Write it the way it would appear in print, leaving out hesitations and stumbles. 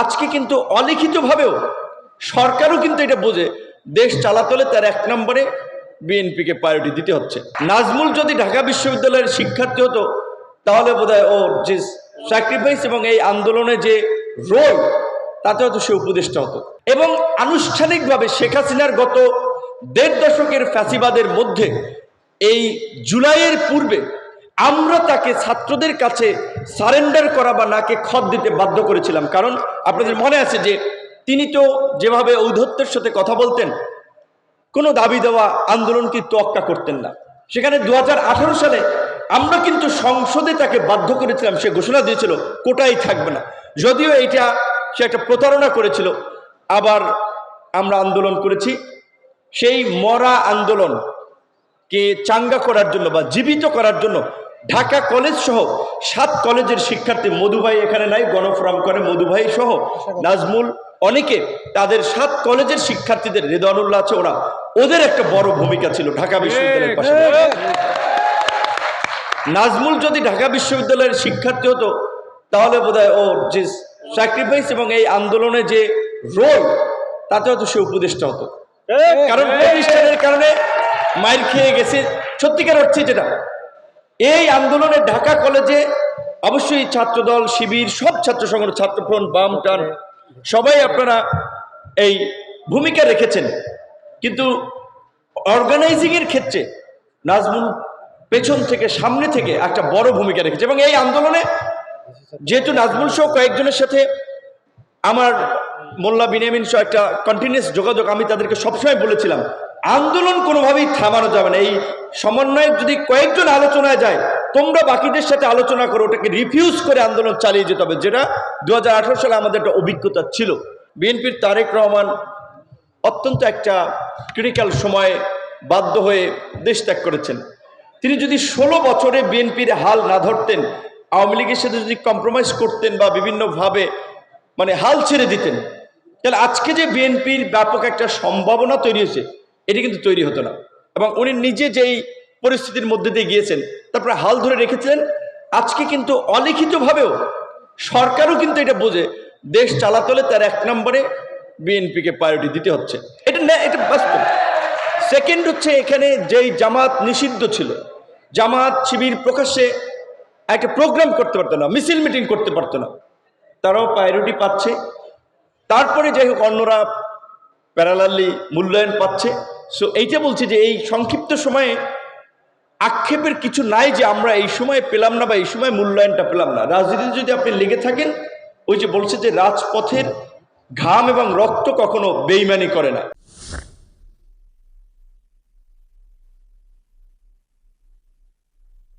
আজকে কিন্তু অলিখিতভাবেও সরকারও কিন্তু এটা বোঝে দেশ চালাতে হলে তার এক নম্বরে বিএনপিকে প্রায়োরিটি দিতে হচ্ছে। নাজমুল যদি ঢাকা বিশ্ববিদ্যালয়ের শিক্ষার্থী হতো তাহলে বোধহয় ওর যে স্যাক্রিফাইস এবং এই আন্দোলনে যে রোল তাতে হয়তো সে উপদেষ্টা হতো। এবং আনুষ্ঠানিকভাবে শেখ হাসিনার গত ১.৫ দশকের ফ্যাসিবাদের মধ্যে এই জুলাইয়ের পূর্বে আমরা তাকে ছাত্রদের কাছে সারেন্ডার করা বা নাকে খত দিতে বাধ্য করেছিলাম। কারণ আপনাদের মনে আছে যে তিনি তো যেভাবে ঔদ্ধত্যের সাথে কথা বলতেন, কোনো দাবি দেওয়া আন্দোলনকে তোয়াক্কা করতেন না। সেখানে ২০১৮ সালে আমরা কিন্তু সংসদে তাকে বাধ্য করেছিলাম, সে ঘোষণা দিয়েছিল কোটাই থাকবে না। যদিও এটা সে একটা প্রতারণা করেছিল, আবার আমরা আন্দোলন করেছি। সেই মরা আন্দোলনকে চাঙ্গা করার জন্য বা জীবিত করার জন্য ঢাকা কলেজ সহ 7 কলেজের শিক্ষার্থী, মধুভাই এখানে নাই, গণফোরাম করে মধুভাই সহ নাজমুল, অনেকে তাদের 7 কলেজের শিক্ষার্থীদের, রেদওয়ানুল্লাহ আছে, ওদের একটা বড় ভূমিকা ছিল ঢাকা বিশ্ববিদ্যালয়ের পাশে। নাজমুল যদি ঢাকা বিশ্ববিদ্যালয়ের শিক্ষার্থী হতো তাহলে বোধহয় ওর যে স্যাক্রিফাইস এবং এই আন্দোলনে যে রোল তাতে হয়তো সে উপদেষ্টা হতো। কারণ প্রতিষ্ঠানের কারণে মাইর খেয়ে গেছে সত্যিকার অর্থে। যেটা এই আন্দোলনে ঢাকা কলেজে অবশ্যই ছাত্রদল, শিবির, সব ছাত্র সংগঠন, ছাত্রফ্রন্ট, বাম, টান সবাই আপনারা এই ভূমিকা রেখেছেন, কিন্তু অর্গানাইজিং এর ক্ষেত্রে নাজমুল পেছন থেকে সামনে থেকে একটা বড় ভূমিকা রেখেছে। এবং এই আন্দোলনে যেহেতু নাজমুল সহ কয়েকজনের সাথে আমার মোল্লা বিনিয়ামিন সহ একটা কন্টিনিউয়াস যোগাযোগ, আমি তাদেরকে সবসময় বলেছিলাম আন্দোলন কোনোভাবেই থামানো যাবে না। এই সমন্বয়ে যদি কয়েকজন আলোচনায় যায়, তোমরা বাকিদের সাথে আলোচনা করো, ওটাকে রিফিউজ করে আন্দোলন চালিয়ে যেতে হবে, যেটা ২০১৮ সালে আমাদের একটা অভিজ্ঞতা ছিল। বিএনপির তারেক রহমান অত্যন্ত একটা ক্রিটিক্যাল সময়ে বাধ্য হয়ে দেশ ত্যাগ করেছেন। তিনি যদি ১৬ বছরে বিএনপির হাল না ধরতেন, আওয়ামী লীগের সাথে যদি কম্প্রোমাইজ করতেন বা বিভিন্নভাবে হাল ছেড়ে দিতেন, তাহলে আজকে যে বিএনপির ব্যাপক একটা সম্ভাবনা তৈরি হয়েছে এটি কিন্তু তৈরি হতো না। এবং উনি নিজে যেই পরিস্থিতির মধ্যে দিয়ে গিয়েছেন, তারপরে হাল ধরে রেখেছিলেন। আজকে কিন্তু অলিখিতভাবেও সরকারও কিন্তু এটা বোঝে দেশ চালাতে হলে তার এক নম্বরে বিএনপিকে প্রায়োরিটি দিতে হচ্ছে। এটা বাস্তব। সেকেন্ড হচ্ছে, এখানে যেই জামাত নিষিদ্ধ ছিল, জামাত শিবির প্রকাশ্যে একটা প্রোগ্রাম করতে পারতো না, মিছিল মিটিং করতে পারতো না, তারাও প্রায়োরিটি পাচ্ছে। তারপরে যাই হোক অন্যরা প্যারালালি মূল্যায়ন পাচ্ছে। সো এইটা বলছি যে এই সংক্ষিপ্ত সময়ে আক্ষেপের কিছু নাই যে আমরা এই সময় পেলাম না বা এই সময় মূল্যায়নটা পেলাম না। রাজনীতিতে যদি আপনি লেগে থাকেন, ওই যে বলছে যে রাজপথের ঘাম এবং রক্ত কখনো বেইমানি করে না।